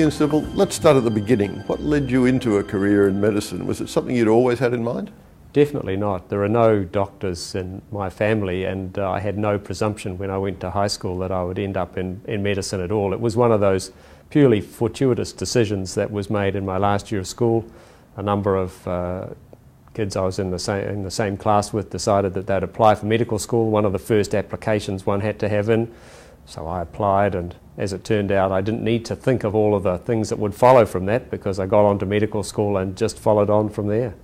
Ian Civil, let's start at the beginning. What led you into a career in medicine? Was it something you'd always had in mind? Definitely not. There are no doctors in my family, and I had no presumption when I went to high school that I would end up in medicine at all. It was one of those purely fortuitous decisions that was made in my last year of school. A number of kids I was in the same class with decided that they'd apply for medical school, one of the first applications one had to have in. So I applied, and as it turned out, I didn't need to think of all of the things that would follow from that, because I got on to medical school and just followed on from there.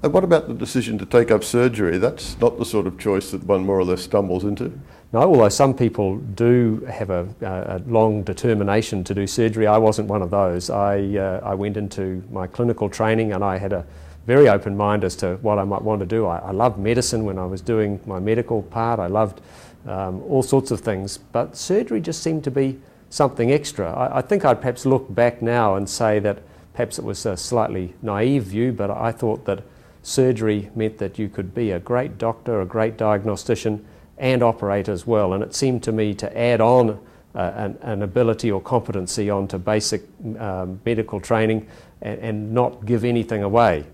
And what about the decision to take up surgery? That's not the sort of choice that one more or less stumbles into. No, although some people do have a long determination to do surgery, I wasn't one of those. I went into my clinical training and I had a very open mind as to what I might want to do. I loved medicine when I was doing my medical part. I loved all sorts of things, but surgery just seemed to be something extra. I think I'd perhaps look back now and say that perhaps it was a slightly naive view, but I thought that surgery meant that you could be a great doctor, a great diagnostician, and operate as well. And it seemed to me to add on an ability or competency onto basic medical training and not give anything away.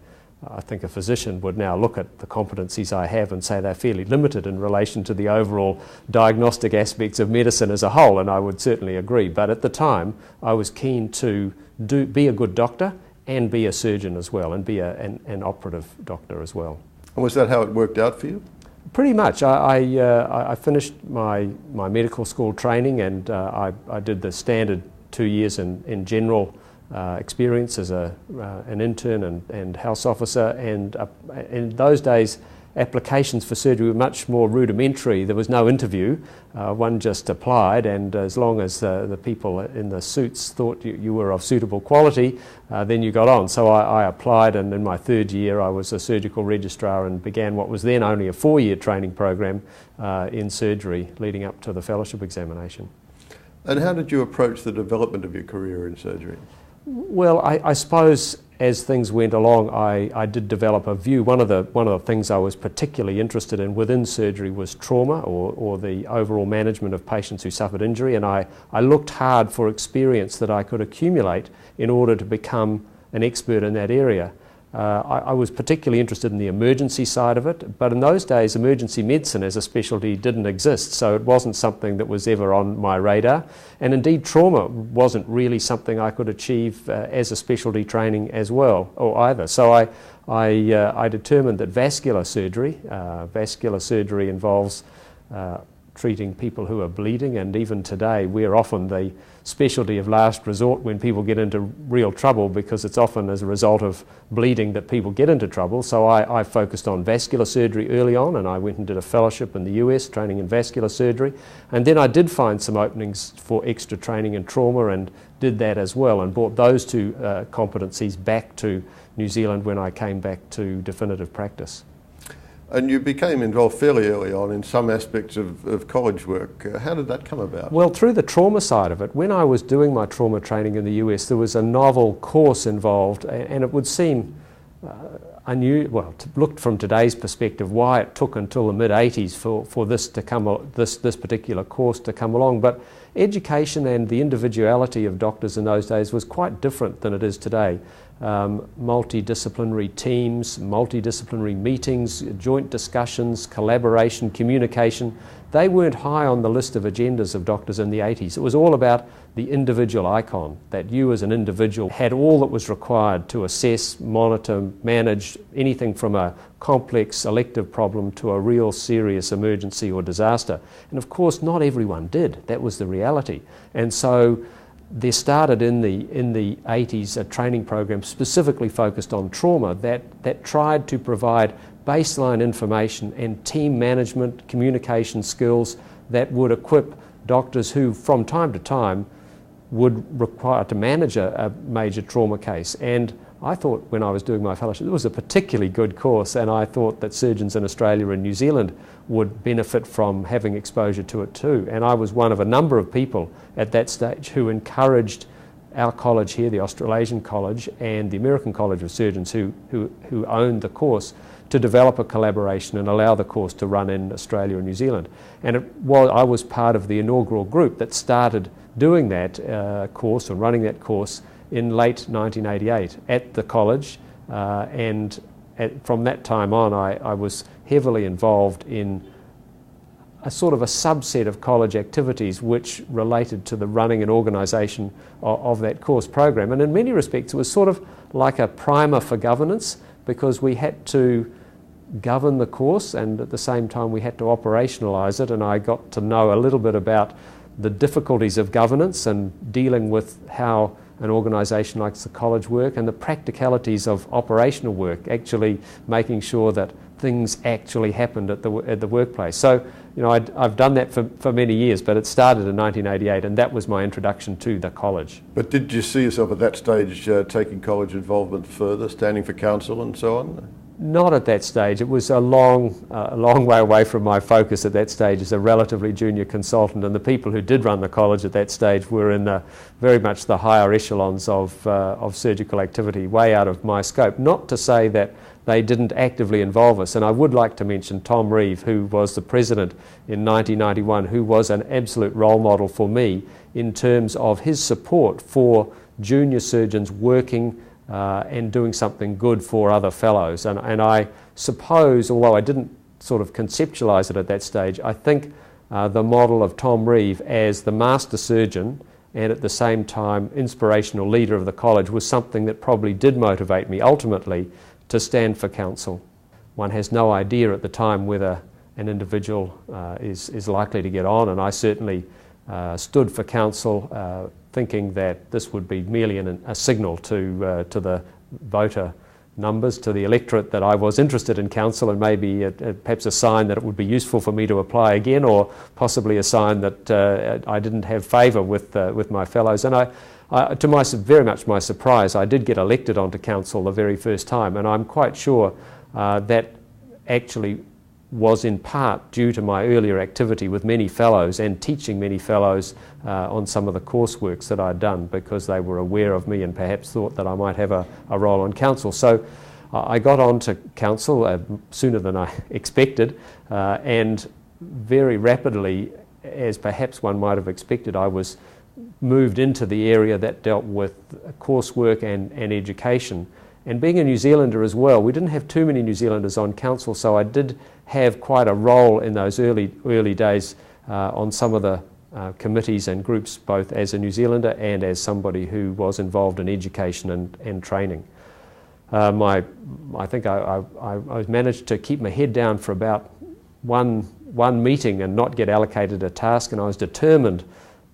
I think a physician would now look at the competencies I have and say they're fairly limited in relation to the overall diagnostic aspects of medicine as a whole, and I would certainly agree. But at the time, I was keen to be a good doctor and be a surgeon as well, and be an operative doctor as well. And was that how it worked out for you? Pretty much. I finished my medical school training, and I did the standard 2 years in general experience as an intern and house officer, and in those days applications for surgery were much more rudimentary. There was no interview, one just applied, and as long as the people in the suits thought you were of suitable quality, then you got on. So I applied, and in my third year I was a surgical registrar and began what was then only a 4-year training program in surgery leading up to the fellowship examination. And how did you approach the development of your career in surgery? Well, I suppose as things went along, I did develop a view. One of the things I was particularly interested in within surgery was trauma, or the overall management of patients who suffered injury, and I looked hard for experience that I could accumulate in order to become an expert in that area. I was particularly interested in the emergency side of it, but in those days emergency medicine as a specialty didn't exist, so it wasn't something that was ever on my radar, and indeed trauma wasn't really something I could achieve as a specialty training as well, or either. So I determined that vascular surgery involves treating people who are bleeding, and even today we're often the specialty of last resort when people get into real trouble, because it's often as a result of bleeding that people get into trouble. So I focused on vascular surgery early on, and I went and did a fellowship in the US training in vascular surgery, and then I did find some openings for extra training in trauma and did that as well, and brought those two competencies back to New Zealand when I came back to definitive practice. And you became involved fairly early on in some aspects of college work. How did that come about? Well, through the trauma side of it. When I was doing my trauma training in the US, there was a novel course involved, and it would seem unusual, well, looked from today's perspective, why it took until the mid-80s for this to come, this particular course to come along. But education and the individuality of doctors in those days was quite different than it is today. Multidisciplinary teams, multidisciplinary meetings, joint discussions, collaboration, communication, they weren't high on the list of agendas of doctors in the 80s. It was all about the individual icon, that you as an individual had all that was required to assess, monitor, manage anything from a complex elective problem to a real serious emergency or disaster. And of course not everyone did. That was the reality. And so there started in the 80s a training program specifically focused on trauma that tried to provide baseline information and team management, communication skills that would equip doctors who from time to time would require to manage a major trauma case. And I thought when I was doing my fellowship, it was a particularly good course, and I thought that surgeons in Australia and New Zealand would benefit from having exposure to it too. And I was one of a number of people at that stage who encouraged our college here, the Australasian College, and the American College of Surgeons who owned the course, to develop a collaboration and allow the course to run in Australia and New Zealand. And I was part of the inaugural group that started doing that course, or running that course, in late 1988 at the college, and from that time on I was heavily involved in a sort of a subset of college activities which related to the running and organisation of that course program. And in many respects it was sort of like a primer for governance, because we had to govern the course and at the same time we had to operationalise it, and I got to know a little bit about the difficulties of governance and dealing with how an organisation like the college work, and the practicalities of operational work, actually making sure that things actually happened at the workplace. So, you know, I've done that for many years, but it started in 1988, and that was my introduction to the college. But did you see yourself at that stage taking college involvement further, standing for council and so on? Not at that stage. It was a long way away from my focus at that stage as a relatively junior consultant, and the people who did run the college at that stage were in very much the higher echelons of surgical activity, way out of my scope. Not to say that they didn't actively involve us, and I would like to mention Tom Reeve, who was the president in 1991, who was an absolute role model for me in terms of his support for junior surgeons working and doing something good for other fellows. And I suppose, although I didn't sort of conceptualise it at that stage, I think the model of Tom Reeve as the master surgeon and at the same time inspirational leader of the college was something that probably did motivate me ultimately to stand for council. One has no idea at the time whether an individual is likely to get on, and I certainly stood for council thinking that this would be merely a signal to the voter numbers, to the electorate, that I was interested in council, and maybe perhaps a sign that it would be useful for me to apply again, or possibly a sign that I didn't have favour with my fellows. And to very much my surprise, I did get elected onto council the very first time, and I'm quite sure that actually was in part due to my earlier activity with many fellows and teaching many fellows on some of the courseworks that I'd done, because they were aware of me and perhaps thought that I might have a role on council. So I got on to council sooner than I expected, and very rapidly, as perhaps one might have expected, I was moved into the area that dealt with coursework and education. And being a New Zealander as well, we didn't have too many New Zealanders on council, so I did have quite a role in those early days on some of the committees and groups, both as a New Zealander and as somebody who was involved in education and training. I think I managed to keep my head down for about one meeting and not get allocated a task, and I was determined.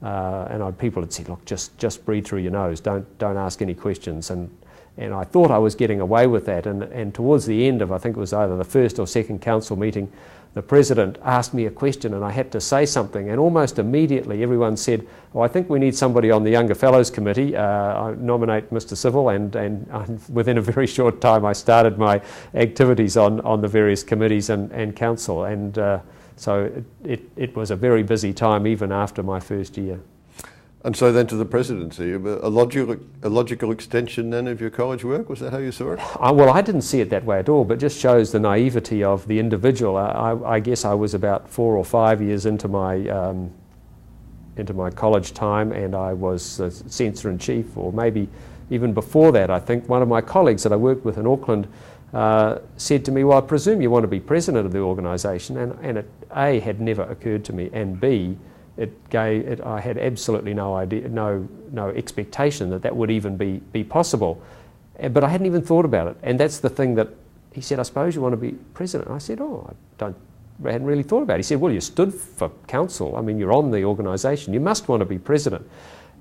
And people had said, "Look, just breathe through your nose. Don't ask any questions." And I thought I was getting away with that. And towards the end of, I think it was either the first or second council meeting, the president asked me a question and I had to say something. And almost immediately everyone said, "Oh, I think we need somebody on the Younger Fellows Committee. I nominate Mr. Civil." And within a very short time I started my activities on the various committees and council. And so it was a very busy time even after my first year. And so then to the presidency, a logical extension then of your college work? Was that how you saw it? Well, I didn't see it that way at all, but just shows the naivety of the individual. I guess I was about 4 or 5 years into my college time, and I was censor-in-chief, or maybe even before that. I think one of my colleagues that I worked with in Auckland said to me, "Well, I presume you want to be president of the organisation," and it A, had never occurred to me, and B, I had absolutely no idea, no expectation that would even be possible. But I hadn't even thought about it. And that's the thing that he said, "I suppose you want to be president." I said, "Oh, I hadn't really thought about it." He said, "Well, you stood for council. I mean, you're on the organisation. You must want to be president."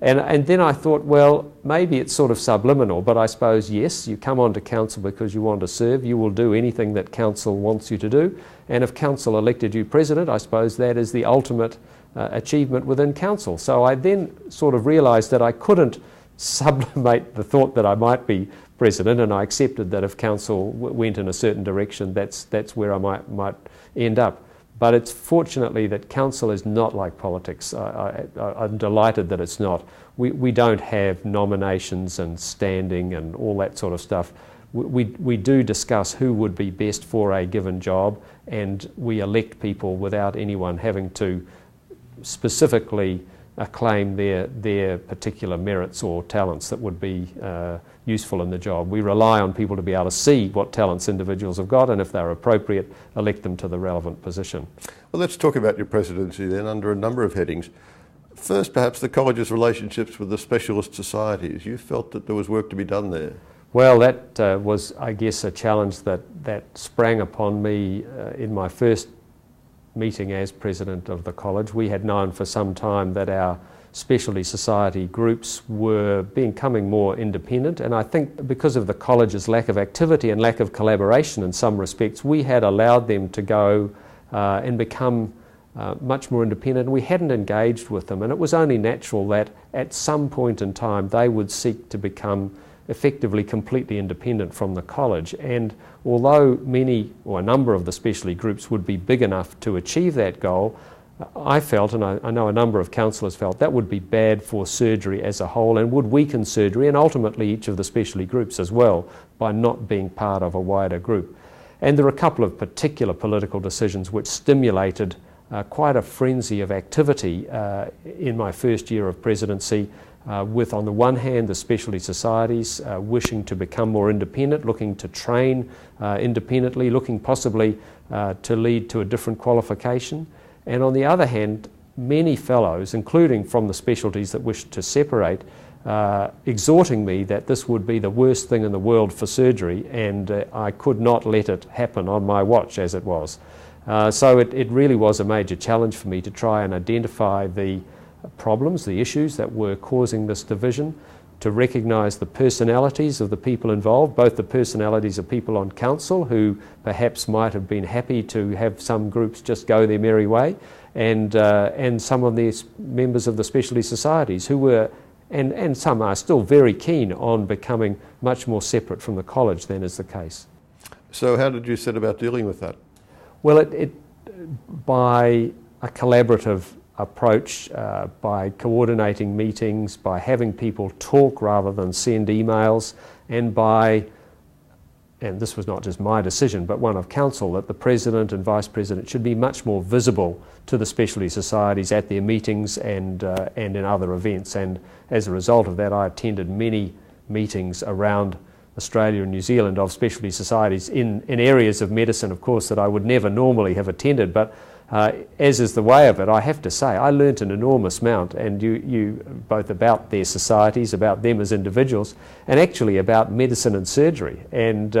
And then I thought, well, maybe it's sort of subliminal, but I suppose, yes, you come onto council because you want to serve. You will do anything that council wants you to do. And if council elected you president, I suppose that is the ultimate achievement within council. So I then sort of realised that I couldn't sublimate the thought that I might be president, and I accepted that if council went in a certain direction, that's where I might end up. But it's fortunately that council is not like politics. I'm delighted that it's not. We don't have nominations and standing and all that sort of stuff. We do discuss who would be best for a given job, and we elect people without anyone having to specifically claim their particular merits or talents that would be useful in the job. We rely on people to be able to see what talents individuals have got, and if they're appropriate, elect them to the relevant position. Well, let's talk about your presidency then under a number of headings. First, perhaps the college's relationships with the specialist societies. You felt that there was work to be done there. Well, that was, I guess, a challenge that sprang upon me in my first meeting as president of the college. We had known for some time that our specialty society groups were becoming more independent, and I think because of the college's lack of activity and lack of collaboration in some respects, we had allowed them to go and become much more independent. We hadn't engaged with them, and it was only natural that at some point in time they would seek to become effectively completely independent from the college. And although many or a number of the specialty groups would be big enough to achieve that goal, I felt, and I know a number of councillors felt, that would be bad for surgery as a whole and would weaken surgery and ultimately each of the specialty groups as well by not being part of a wider group. And there are a couple of particular political decisions which stimulated quite a frenzy of activity in my first year of presidency, with on the one hand the specialty societies wishing to become more independent, looking to train independently, looking possibly to lead to a different qualification, and on the other hand many fellows, including from the specialties that wished to separate, exhorting me that this would be the worst thing in the world for surgery, and I could not let it happen on my watch as it was. So it really was a major challenge for me to try and identify the problems, the issues that were causing this division, to recognise the personalities of the people involved, both the personalities of people on council who perhaps might have been happy to have some groups just go their merry way, and some of the members of the specialty societies who were, and some are still very keen on becoming much more separate from the college than is the case. So how did you set about dealing with that? Well, by a collaborative approach, by coordinating meetings, by having people talk rather than send emails, and this was not just my decision but one of council, that the president and vice president should be much more visible to the specialty societies at their meetings and in other events. And as a result of that, I attended many meetings around Australia and New Zealand of specialty societies in areas of medicine, of course, that I would never normally have attended, but as is the way of it, I have to say, I learnt an enormous amount, and you both about their societies, about them as individuals, and actually about medicine and surgery. And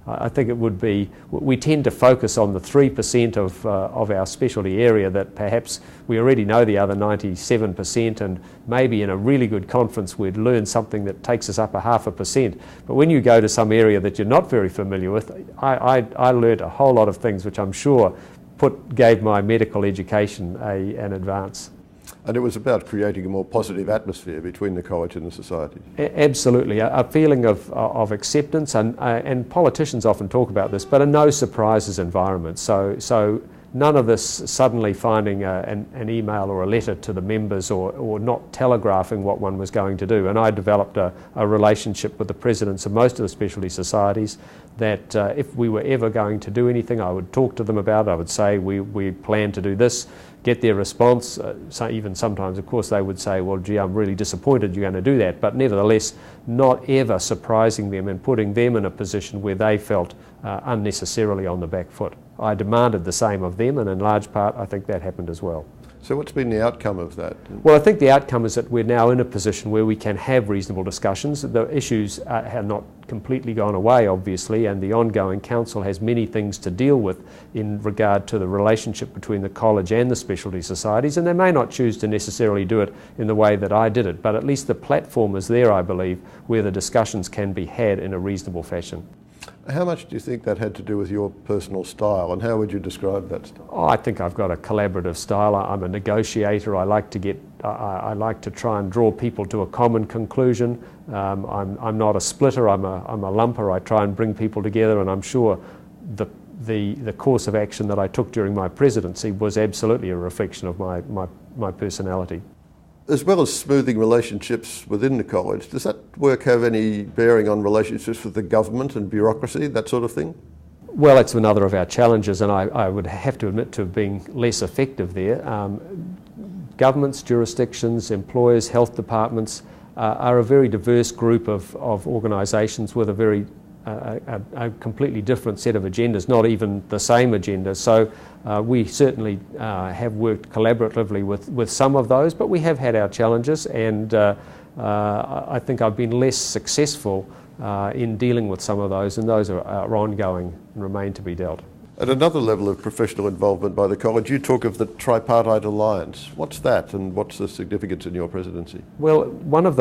I think it would be, we tend to focus on the 3% of our specialty area that perhaps we already know the other 97%, and maybe in a really good conference we'd learn something that takes us up 0.5%. But when you go to some area that you're not very familiar with, I learnt a whole lot of things which I'm sure gave my medical education an advance. And it was about creating a more positive atmosphere between the college and the society. Absolutely, a feeling of acceptance, and politicians often talk about this, but a no surprises environment. So none of this suddenly finding an email or a letter to the members or not telegraphing what one was going to do. And I developed a relationship with the presidents of most of the specialty societies that if we were ever going to do anything, I would talk to them about it. I would say we plan to do this, get their response. So even sometimes, of course, they would say, well, gee, I'm really disappointed you're going to do that. But nevertheless, not ever surprising them and putting them in a position where they felt unnecessarily on the back foot. I demanded the same of them, and in large part I think that happened as well. So what's been the outcome of that? Well, I think the outcome is that we're now in a position where we can have reasonable discussions. The issues have not completely gone away, obviously, and the ongoing council has many things to deal with in regard to the relationship between the college and the specialty societies, and they may not choose to necessarily do it in the way that I did it, but at least the platform is there, I believe, where the discussions can be had in a reasonable fashion. How much do you think that had to do with your personal style, and how would you describe that style? Oh, I think I've got a collaborative style. I'm a negotiator. I like to try and draw people to a common conclusion. I'm not a splitter. I'm a lumper. I try and bring people together, and I'm sure the course of action that I took during my presidency was absolutely a reflection of my personality. As well as smoothing relationships within the college, does that work have any bearing on relationships with the government and bureaucracy, that sort of thing? Well, it's another of our challenges, and I would have to admit to being less effective there. Governments, jurisdictions, employers, health departments are a very diverse group of organisations with a completely different set of agendas, not even the same agenda. So we certainly have worked collaboratively with some of those, but we have had our challenges, and I think I've been less successful in dealing with some of those, and those are ongoing and remain to be dealt. At another level of professional involvement by the college, you talk of the Tripartite Alliance. What's that, and what's the significance in your presidency? Well, one of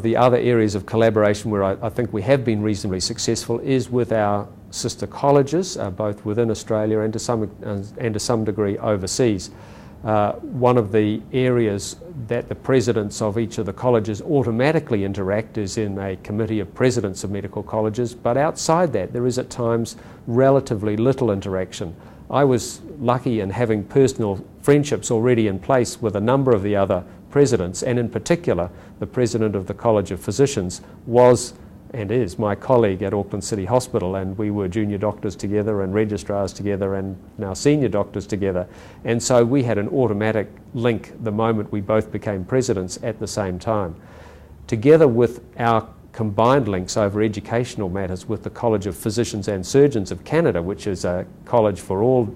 the other areas of collaboration where I think we have been reasonably successful is with our sister colleges, both within Australia and to some degree overseas. One of the areas that the presidents of each of the colleges automatically interact is in a committee of presidents of medical colleges, but outside that there is at times relatively little interaction. I was lucky in having personal friendships already in place with a number of the other presidents, and in particular the president of the College of Physicians was and is my colleague at Auckland City Hospital, and we were junior doctors together and registrars together and now senior doctors together, and so we had an automatic link the moment we both became presidents at the same time. Together with our combined links over educational matters with the College of Physicians and Surgeons of Canada, which is a college for all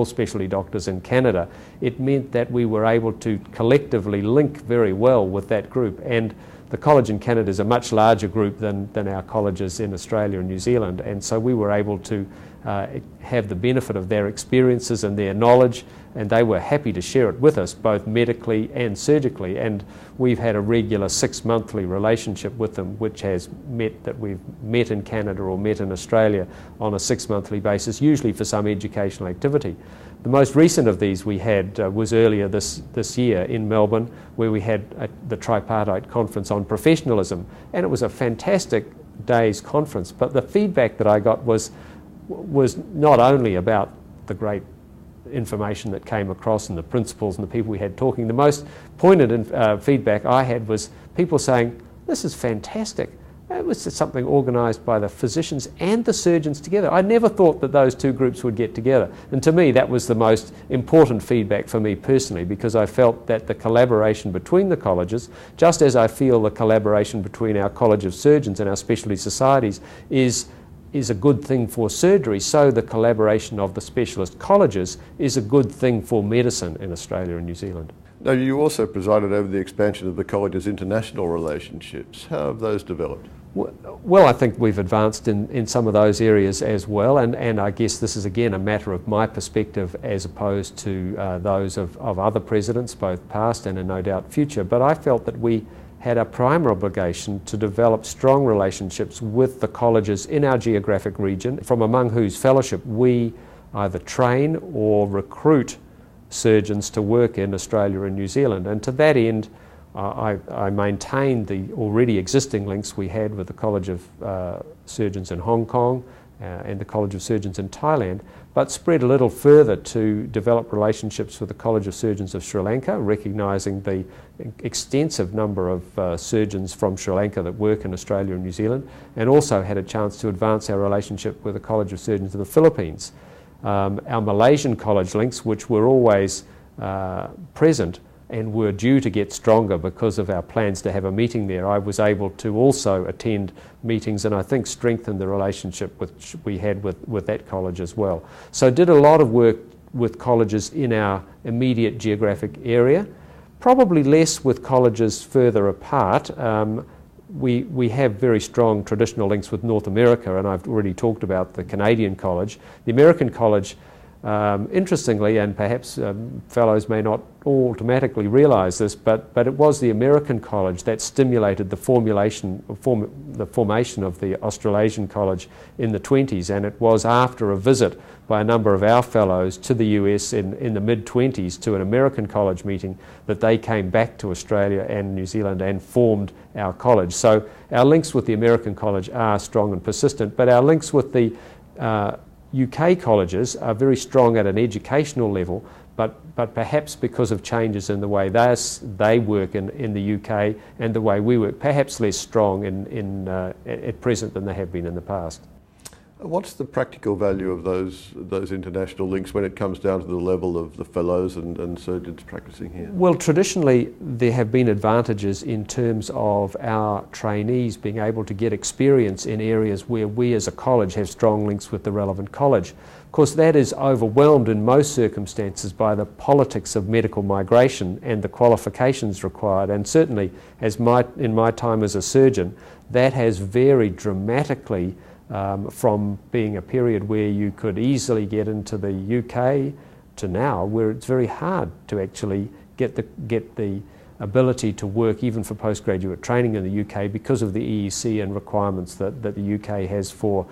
specialty doctors in Canada, it meant that we were able to collectively link very well with that group. And the college in Canada is a much larger group than our colleges in Australia and New Zealand, and so we were able to have the benefit of their experiences and their knowledge, and they were happy to share it with us both medically and surgically, and we've had a regular 6-monthly relationship with them, which has meant that we've met in Canada or met in Australia on a 6-monthly basis, usually for some educational activity. The most recent of these we had was earlier this year in Melbourne, where we had the Tripartite Conference on Professionalism, and it was a fantastic day's conference, but the feedback that I got was not only about the great information that came across and the principles and the people we had talking. The most pointed feedback I had was people saying, "This is fantastic. It was something organised by the physicians and the surgeons together. I never thought that those two groups would get together." And to me, that was the most important feedback for me personally, because I felt that the collaboration between the colleges, just as I feel the collaboration between our College of Surgeons and our specialty societies is a good thing for surgery, so the collaboration of the specialist colleges is a good thing for medicine in Australia and New Zealand. Now, you also presided over the expansion of the college's international relationships. How have those developed? Well, I think we've advanced in some of those areas as well, and I guess this is again a matter of my perspective as opposed to those of other presidents, both past and no doubt future, but I felt that we had a prime obligation to develop strong relationships with the colleges in our geographic region, from among whose fellowship we either train or recruit surgeons to work in Australia and New Zealand. And to that end, I maintained the already existing links we had with the College of Surgeons in Hong Kong and the College of Surgeons in Thailand, but spread a little further to develop relationships with the College of Surgeons of Sri Lanka, recognising the extensive number of surgeons from Sri Lanka that work in Australia and New Zealand, and also had a chance to advance our relationship with the College of Surgeons of the Philippines. Our Malaysian college links, which were always present and were due to get stronger because of our plans to have a meeting there, I was able to also attend meetings and I think strengthen the relationship which we had with that college as well. So did a lot of work with colleges in our immediate geographic area, probably less with colleges further apart. We have very strong traditional links with North America, and I've already talked about the Canadian College. The American College, interestingly, and perhaps fellows may not automatically realise this, but it was the American College that stimulated the formation of the Australasian College in the 20s, and it was after a visit by a number of our fellows to the US in the mid-20s to an American college meeting that they came back to Australia and New Zealand and formed our college. So our links with the American College are strong and persistent, but our links with the UK colleges are very strong at an educational level, but perhaps because of changes in the way they work in the UK and the way we work, perhaps less strong at present than they have been in the past. What's the practical value of those international links when it comes down to the level of the fellows and surgeons practicing here? Well, traditionally there have been advantages in terms of our trainees being able to get experience in areas where we as a college have strong links with the relevant college. Of course, that is overwhelmed in most circumstances by the politics of medical migration and the qualifications required, and certainly in my time as a surgeon, that has varied dramatically from being a period where you could easily get into the UK to now where it's very hard to actually get the ability to work even for postgraduate training in the UK because of the EEC and requirements that the UK has for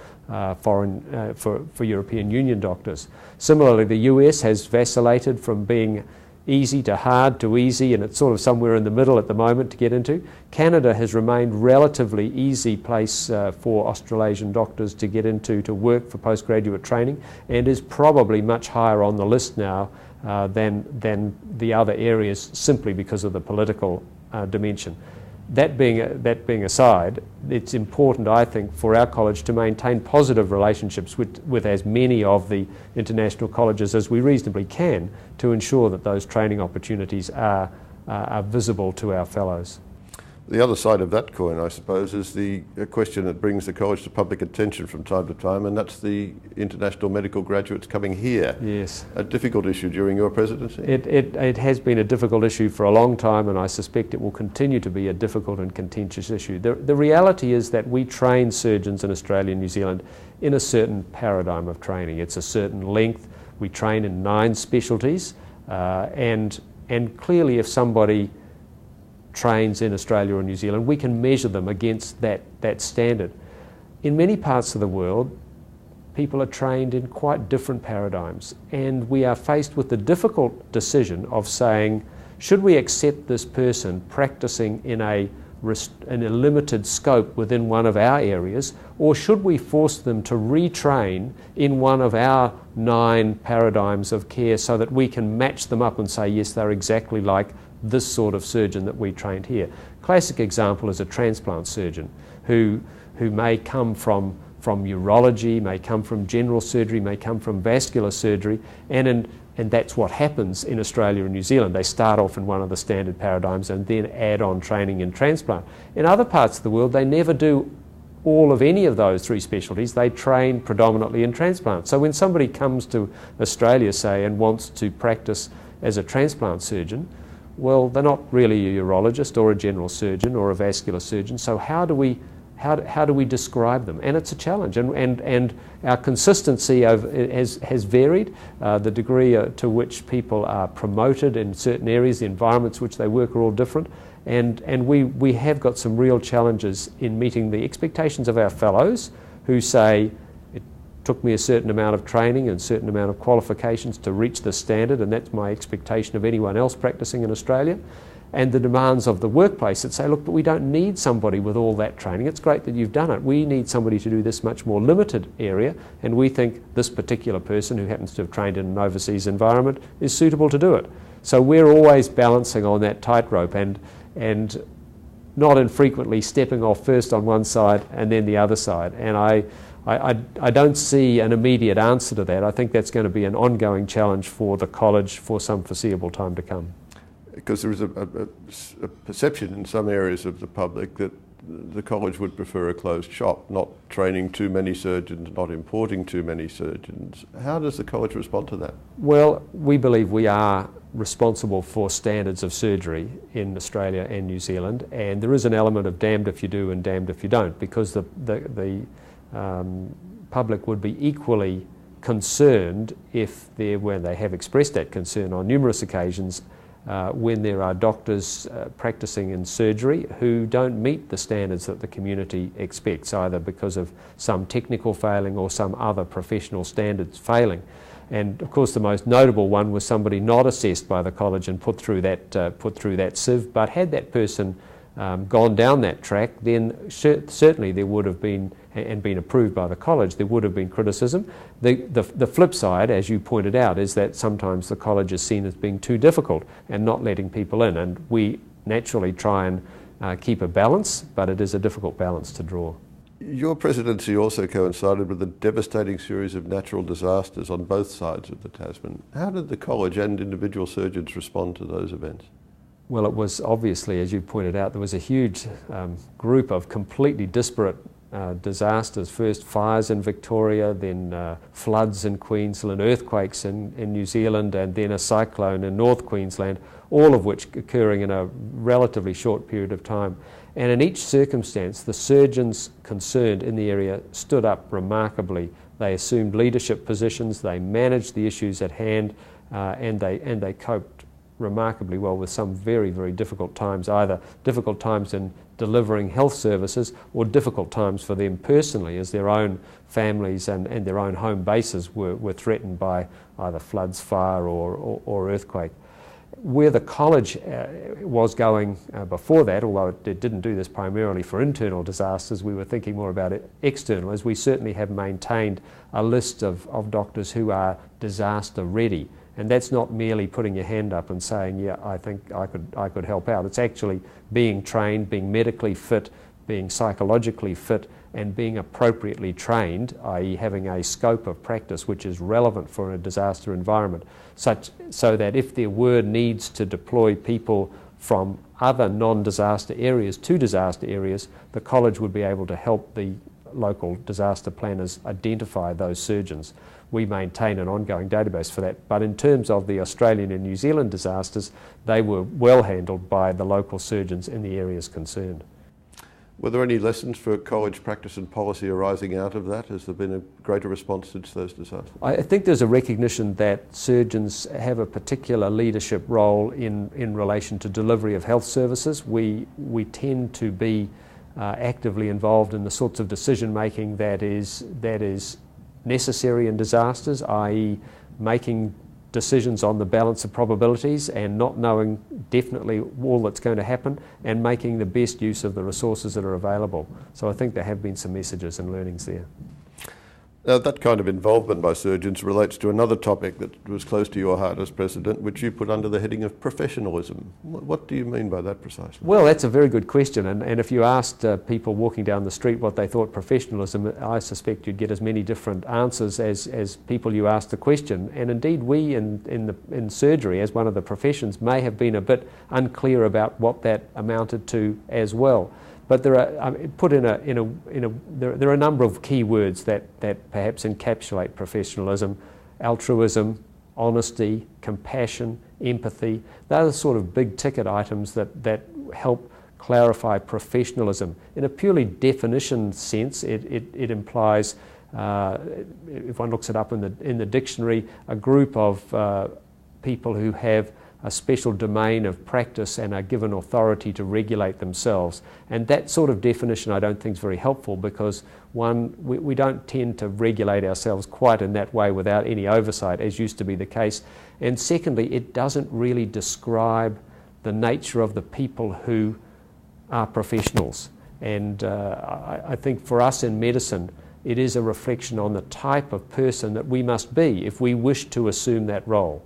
European Union doctors. Similarly, the US has vacillated from being easy to hard to easy, and it's sort of somewhere in the middle at the moment to get into. Canada has remained relatively easy place for Australasian doctors to get into to work for postgraduate training, and is probably much higher on the list now than the other areas simply because of the political dimension. That being aside, it's important, I think, for our college to maintain positive relationships with as many of the international colleges as we reasonably can to ensure that those training opportunities are visible to our fellows. The other side of that coin, I suppose, is the question that brings the college to public attention from time to time, and that's the international medical graduates coming here. Yes. A difficult issue during your presidency? It has been a difficult issue for a long time, and I suspect it will continue to be a difficult and contentious issue. The reality is that we train surgeons in Australia and New Zealand in a certain paradigm of training. It's a certain length. We train in 9 specialties, and clearly if somebody trains in Australia or New Zealand, we can measure them against that standard. In many parts of the world, people are trained in quite different paradigms, and we are faced with the difficult decision of saying, should we accept this person practicing in a limited scope within one of our areas, or should we force them to retrain in one of our 9 paradigms of care so that we can match them up and say, yes, they're exactly like this sort of surgeon that we trained here. Classic example is a transplant surgeon who may come from urology, may come from general surgery, may come from vascular surgery, and that's what happens in Australia and New Zealand. They start off in one of the standard paradigms and then add on training in transplant. In other parts of the world, they never do all of any of those 3 specialties. They train predominantly in transplant. So when somebody comes to Australia, say, and wants to practice as a transplant surgeon, well, they're not really a urologist or a general surgeon or a vascular surgeon, so how do we describe them? And it's a challenge, and our consistency has varied. The degree to which people are promoted in certain areas, the environments which they work are all different, and we have got some real challenges in meeting the expectations of our fellows who say, took me a certain amount of training and a certain amount of qualifications to reach the standard, and that's my expectation of anyone else practicing in Australia. And the demands of the workplace that say, look, but we don't need somebody with all that training. It's great that you've done it. We need somebody to do this much more limited area, and we think this particular person who happens to have trained in an overseas environment is suitable to do it. So we're always balancing on that tightrope and not infrequently stepping off first on one side and then the other side. And I don't see an immediate answer to that. I think that's going to be an ongoing challenge for the college for some foreseeable time to come. Because there is a perception in some areas of the public that the college would prefer a closed shop, not training too many surgeons, not importing too many surgeons. How does the college respond to that? Well, we believe we are responsible for standards of surgery in Australia and New Zealand, and there is an element of damned if you do and damned if you don't, because the public would be equally concerned when they have expressed that concern on numerous occasions, when there are doctors practicing in surgery who don't meet the standards that the community expects, either because of some technical failing or some other professional standards failing. And of course the most notable one was somebody not assessed by the college and put through that sieve, but had that person gone down that track, then certainly there would have been, and been approved by the college, there would have been criticism. The flip side, as you pointed out, is that sometimes the college is seen as being too difficult and not letting people in, and we naturally try and keep a balance, but it is a difficult balance to draw. Your presidency also coincided with a devastating series of natural disasters on both sides of the Tasman. How did the college and individual surgeons respond to those events? Well, it was obviously, as you pointed out, there was a huge group of completely disparate disasters. First fires in Victoria, then floods in Queensland, earthquakes in New Zealand, and then a cyclone in North Queensland, all of which occurring in a relatively short period of time. And in each circumstance, the surgeons concerned in the area stood up remarkably. They assumed leadership positions, they managed the issues at hand, and they coped remarkably well with some very, very difficult times, either difficult times in delivering health services or difficult times for them personally as their own families and their own home bases were threatened by either floods, fire or earthquake. Where the college was going before that, although it didn't do this primarily for internal disasters, we were thinking more about it external, as we certainly have maintained a list of doctors who are disaster ready. And that's not merely putting your hand up and saying, yeah, I think I could help out. It's actually being trained, being medically fit, being psychologically fit, and being appropriately trained, i.e. having a scope of practice which is relevant for a disaster environment, so that if there were needs to deploy people from other non-disaster areas to disaster areas, the college would be able to help the local disaster planners identify those surgeons. We maintain an ongoing database for that, but in terms of the Australian and New Zealand disasters, they were well handled by the local surgeons in the areas concerned. Were there any lessons for college practice and policy arising out of that? Has there been a greater response to those disasters? I think there's a recognition that surgeons have a particular leadership role in relation to delivery of health services. We tend to be actively involved in the sorts of decision making that is necessary in disasters, i.e. making decisions on the balance of probabilities and not knowing definitely all that's going to happen and making the best use of the resources that are available. So I think there have been some messages and learnings there. Now, that kind of involvement by surgeons relates to another topic that was close to your heart as President, which you put under the heading of professionalism. What do you mean by that precisely? Well, that's a very good question, and if you asked people walking down the street what they thought professionalism, I suspect you'd get as many different answers as people you asked the question. And indeed, we in surgery, as one of the professions, may have been a bit unclear about what that amounted to as well. But there are there are a number of key words that perhaps encapsulate professionalism: altruism, honesty, compassion, empathy. Those are sort of big ticket items that help clarify professionalism. In a purely definition sense, it implies, if one looks it up in the dictionary, a group of people who have a special domain of practice and are given authority to regulate themselves. And that sort of definition I don't think is very helpful, because one, we don't tend to regulate ourselves quite in that way without any oversight, as used to be the case. And secondly, it doesn't really describe the nature of the people who are professionals. And I think for us in medicine, it is a reflection on the type of person that we must be if we wish to assume that role.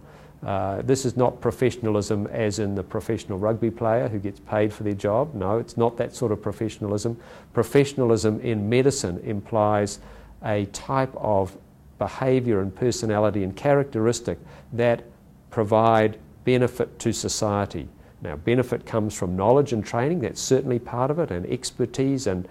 This is not professionalism as in the professional rugby player who gets paid for their job. No, it's not that sort of professionalism. Professionalism in medicine implies a type of behaviour and personality and characteristic that provide benefit to society. Now, benefit comes from knowledge and training, that's certainly part of it, and expertise and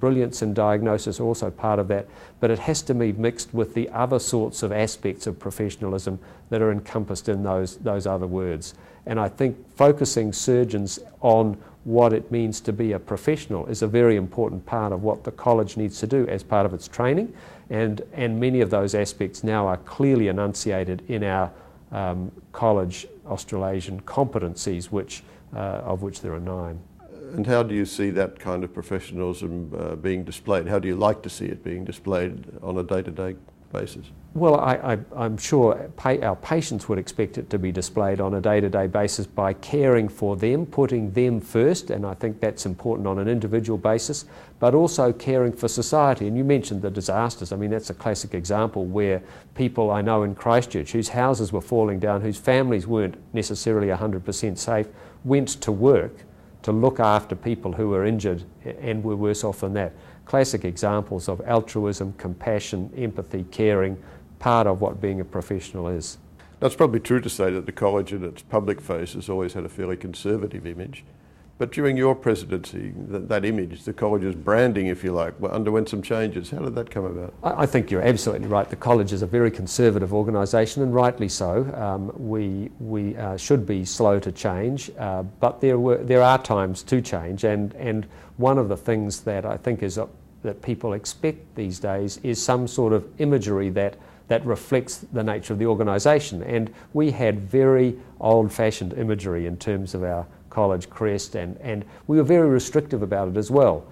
brilliance in diagnosis are also part of that, but it has to be mixed with the other sorts of aspects of professionalism that are encompassed in those other words. And I think focusing surgeons on what it means to be a professional is a very important part of what the college needs to do as part of its training, and many of those aspects now are clearly enunciated in our college Australasian competencies, of which there are 9. And how do you see that kind of professionalism being displayed? How do you like to see it being displayed on a day-to-day basis? Well, I'm sure our patients would expect it to be displayed on a day-to-day basis by caring for them, putting them first, and I think that's important on an individual basis, but also caring for society. And you mentioned the disasters. I mean, that's a classic example where people I know in Christchurch, whose houses were falling down, whose families weren't necessarily 100% safe, went to work to look after people who were injured and were worse off than that. Classic examples of altruism, compassion, empathy, caring, part of what being a professional is. Now, it's probably true to say that the college in its public face has always had a fairly conservative image, but during your presidency, that image, the college's branding, if you like, underwent some changes. How did that come about? I think you're absolutely right. The college is a very conservative organisation, and rightly so. We should be slow to change, but there are times to change, and one of the things that I think is that people expect these days is some sort of imagery that reflects the nature of the organisation. And we had very old-fashioned imagery in terms of our college crest, and we were very restrictive about it as well.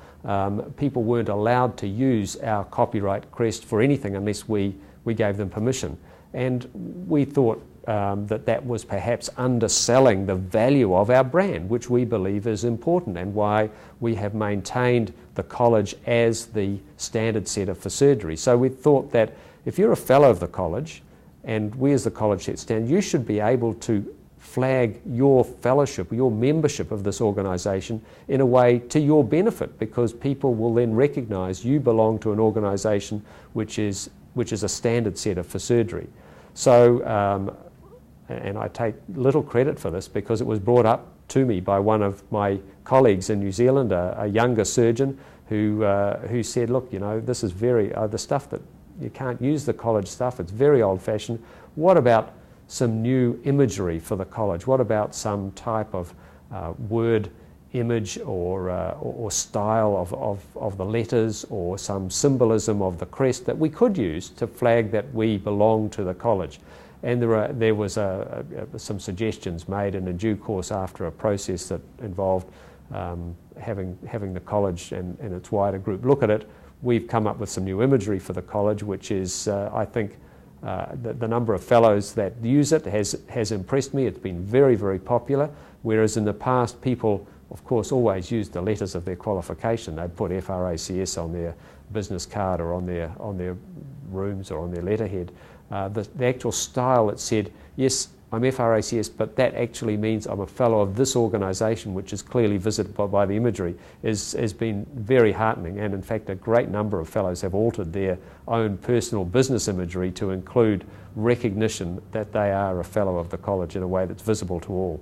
People weren't allowed to use our copyright crest for anything unless we gave them permission. And we thought that was perhaps underselling the value of our brand, which we believe is important, and why we have maintained the college as the standard setter for surgery. So we thought that if you're a fellow of the college, and we as the college set stand, you should be able to flag your fellowship, your membership of this organisation in a way to your benefit, because people will then recognise you belong to an organisation which is a standard setter for surgery. So, and I take little credit for this because it was brought up to me by one of my colleagues in New Zealand, a younger surgeon who said, look, you know, this is the stuff that you can't use the college stuff, it's very old-fashioned. What about some new imagery for the college? What about some type of word image or style of the letters, or some symbolism of the crest that we could use to flag that we belong to the college? And there was some suggestions made, and in due course, after a process that involved having the college and its wider group look at it, we've come up with some new imagery for the college, which is, I think, the number of fellows that use it has impressed me. It's been very, very popular, whereas in the past people, of course, always used the letters of their qualification. They'd put FRACS on their business card or on their rooms or on their letterhead. The actual style that said, yes, I'm FRACS, but that actually means I'm a fellow of this organisation, which is clearly visible by the imagery, has been very heartening. And in fact, a great number of fellows have altered their own personal business imagery to include recognition that they are a fellow of the college in a way that's visible to all.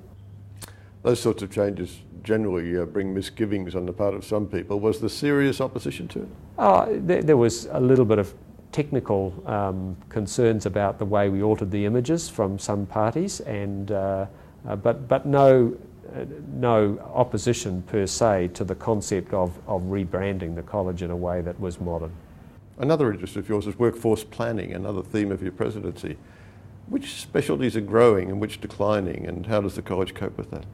Those sorts of changes generally bring misgivings on the part of some people. Was there serious opposition to it? There was a little bit of technical concerns about the way we altered the images from some parties, and but no opposition per se to the concept of rebranding the college in a way that was modern. Another interest of yours is workforce planning, another theme of your presidency. Which specialties are growing and which declining, and how does the college cope with that?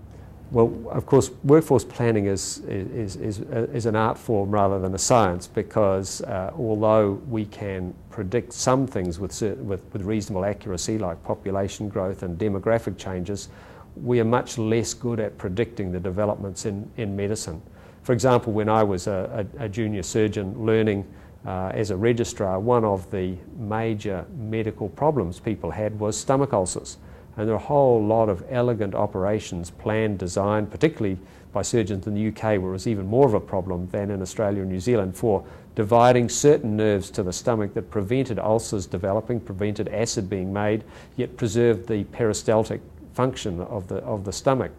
Well, of course, workforce planning is an art form rather than a science, because although we can predict some things with reasonable accuracy, like population growth and demographic changes, we are much less good at predicting the developments in medicine. For example, when I was a junior surgeon learning as a registrar, one of the major medical problems people had was stomach ulcers. And there are a whole lot of elegant operations planned, designed, particularly by surgeons in the UK, where it was even more of a problem than in Australia and New Zealand, for dividing certain nerves to the stomach that prevented ulcers developing, prevented acid being made, yet preserved the peristaltic function of the stomach.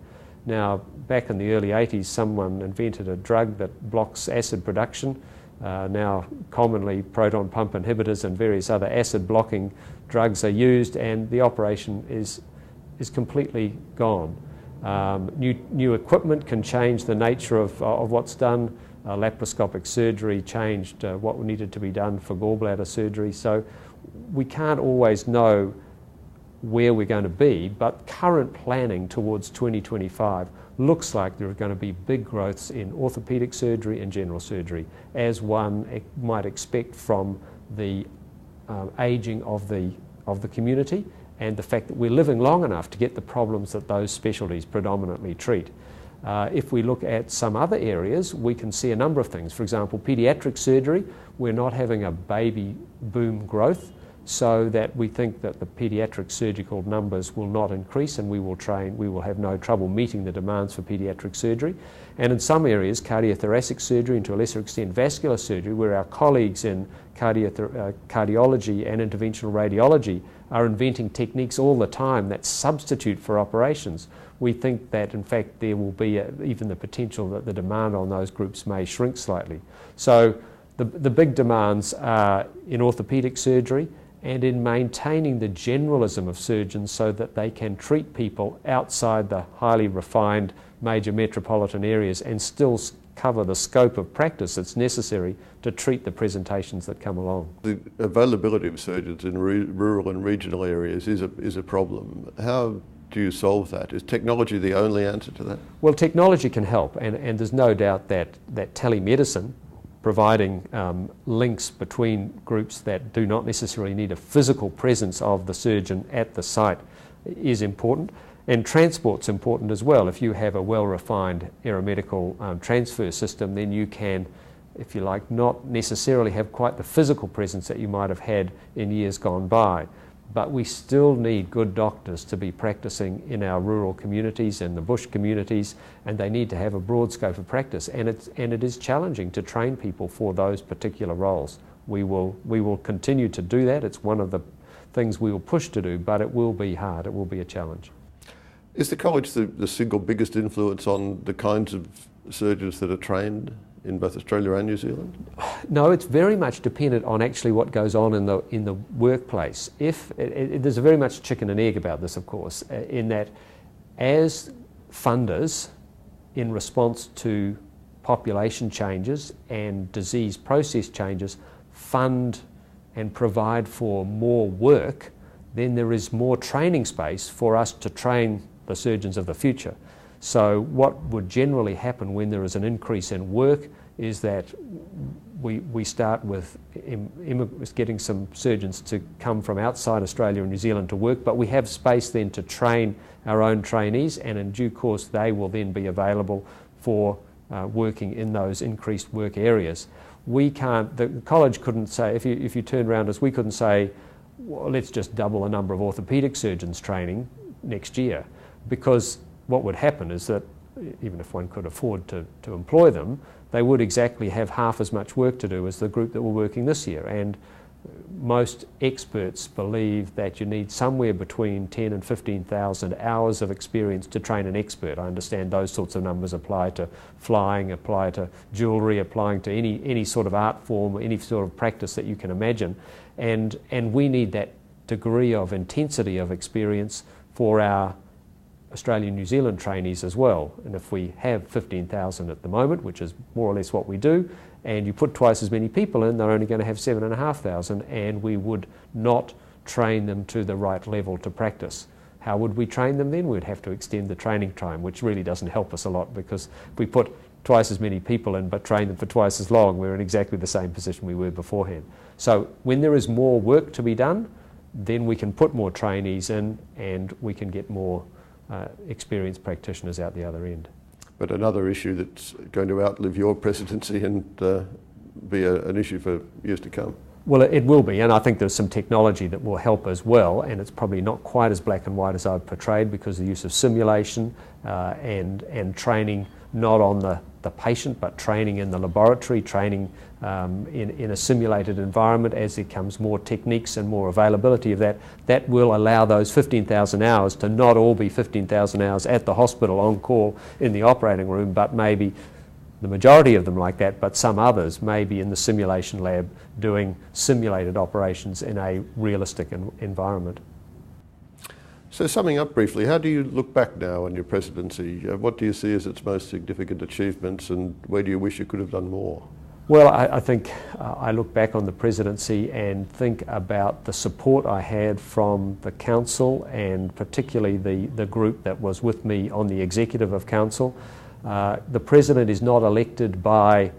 Now, back in the early 80s, someone invented a drug that blocks acid production. Now, commonly proton pump inhibitors and various other acid-blocking drugs are used, and the operation is completely gone. New equipment can change the nature of what's done. Laparoscopic surgery changed what needed to be done for gallbladder surgery. So we can't always know where we're going to be, but current planning towards 2025 looks like there are going to be big growths in orthopaedic surgery and general surgery, as one might expect from the ageing of the community and the fact that we're living long enough to get the problems that those specialties predominantly treat. If we look at some other areas, we can see a number of things. For example, paediatric surgery, we're not having a baby boom growth, so that we think that the paediatric surgical numbers will not increase, and we will have no trouble meeting the demands for paediatric surgery. And in some areas, cardiothoracic surgery, and to a lesser extent vascular surgery, where our colleagues in cardiology and interventional radiology are inventing techniques all the time that substitute for operations, we think that in fact there will be even the potential that the demand on those groups may shrink slightly. So the big demands are in orthopaedic surgery and in maintaining the generalism of surgeons so that they can treat people outside the highly refined major metropolitan areas and still cover the scope of practice that's necessary to treat the presentations that come along. The availability of surgeons in rural and regional areas is a problem. How do you solve that? Is technology the only answer to that? Well, technology can help, and there's no doubt that telemedicine, providing links between groups that do not necessarily need a physical presence of the surgeon at the site, is important. And transport's important as well. If you have a well-refined aeromedical transfer system, then you can, if you like, not necessarily have quite the physical presence that you might have had in years gone by. But we still need good doctors to be practicing in our rural communities and the bush communities, and they need to have a broad scope of practice. And it is challenging to train people for those particular roles. We will continue to do that. It's one of the things we will push to do, but it will be hard. It will be a challenge. Is the college the single biggest influence on the kinds of surgeons that are trained in both Australia and New Zealand? No, it's very much dependent on actually what goes on in the workplace. There's a very much chicken and egg about this, of course, in that as funders, in response to population changes and disease process changes, fund and provide for more work, then there is more training space for us to train the surgeons of the future. So what would generally happen when there is an increase in work is that we start with getting some surgeons to come from outside Australia and New Zealand to work, but we have space then to train our own trainees, and in due course they will then be available for working in those increased work areas. The college couldn't say, if you turned around us, we couldn't say, well, let's just double the number of orthopaedic surgeons training next year, because what would happen is that even if one could afford to employ them, they would exactly have half as much work to do as the group that were working this year. And most experts believe that you need somewhere between 10 and 15,000 hours of experience to train an expert. I understand those sorts of numbers apply to flying, apply to jewellery, applying to any sort of art form, any sort of practice that you can imagine. And we need that degree of intensity of experience for our Australian New Zealand trainees as well. And if we have 15,000 at the moment, which is more or less what we do, and you put twice as many people in, they're only going to have 7,500, and we would not train them to the right level to practice. How would we train them then? We'd have to extend the training time, which really doesn't help us a lot, because if we put twice as many people in but train them for twice as long, we're in exactly the same position we were beforehand. So when there is more work to be done, then we can put more trainees in and we can get more experienced practitioners out the other end. But another issue that's going to outlive your presidency and be an issue for years to come. Well, it will be, and I think there's some technology that will help as well, and it's probably not quite as black and white as I've portrayed, because the use of simulation and training not on the patient, but training in the laboratory, training in a simulated environment. As there comes more techniques and more availability of that will allow those 15,000 hours to not all be 15,000 hours at the hospital on call in the operating room, but maybe the majority of them like that, but some others may be in the simulation lab doing simulated operations in a realistic environment. So summing up briefly, how do you look back now on your presidency? What do you see as its most significant achievements, and where do you wish you could have done more? Well, I think I look back on the presidency and think about the support I had from the council, and particularly the group that was with me on the executive of council. The president is not elected by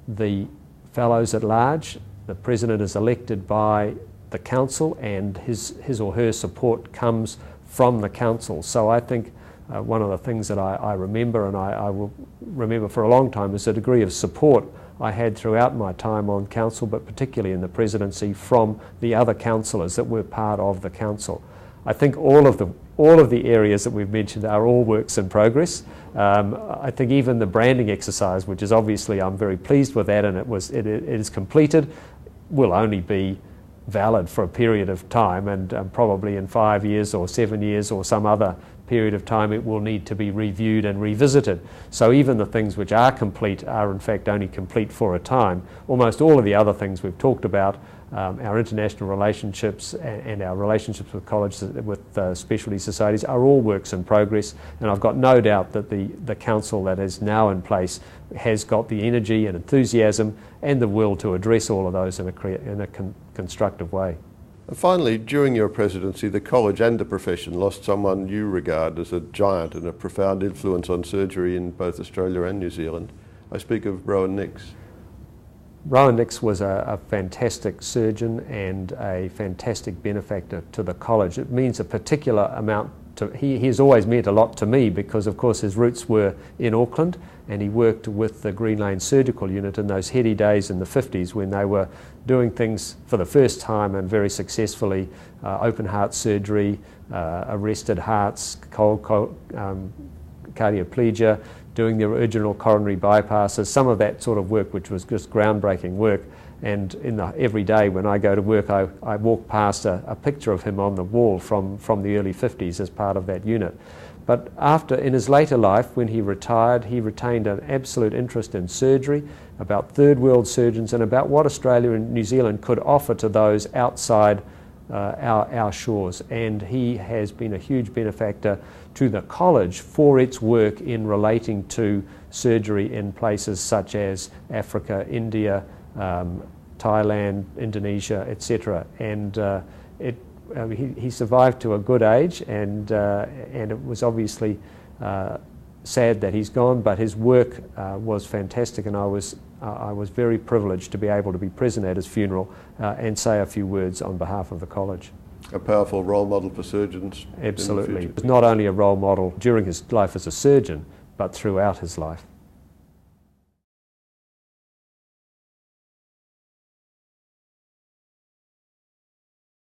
the fellows at large. The president is elected by the council, and his or her support comes from the council. So I think one of the things that I remember, and I will remember for a long time, is the degree of support I had throughout my time on council, but particularly in the presidency, from the other councillors that were part of the council. I think all of the areas that we've mentioned are all works in progress. I think even the branding exercise, which is obviously, I'm very pleased with that, and it is completed, will only be valid for a period of time, and probably in 5 years or 7 years or some other period of time it will need to be reviewed and revisited. So even the things which are complete are in fact only complete for a time. Almost all of the other things we've talked about, our international relationships and our relationships with colleges, with specialty societies, are all works in progress, and I've got no doubt that the council that is now in place has got the energy and enthusiasm and the will to address all of those in a constructive way. And finally, during your presidency, the college and the profession lost someone you regard as a giant and a profound influence on surgery in both Australia and New Zealand. I speak of Rowan Nix. Rowan Nix was a fantastic surgeon and a fantastic benefactor to the college. It means a particular amount to, he has always meant a lot to me, because of course his roots were in Auckland, and he worked with the Green Lane Surgical Unit in those heady days in the 50s when they were doing things for the first time and very successfully, open heart surgery, arrested hearts, cardioplegia, doing the original coronary bypasses, some of that sort of work which was just groundbreaking work. And every day when I go to work, I walk past a picture of him on the wall from the early 50s as part of that unit. But in his later life, when he retired, he retained an absolute interest in surgery, about third world surgeons, and about what Australia and New Zealand could offer to those outside our shores. And he has been a huge benefactor to the college for its work in relating to surgery in places such as Africa, India, Thailand, Indonesia, etc. And he survived to a good age, and it was obviously sad that he's gone, but his work was fantastic, and I was very privileged to be able to be present at his funeral and say a few words on behalf of the college. A powerful role model for surgeons. Absolutely. Not only a role model during his life as a surgeon, but throughout his life.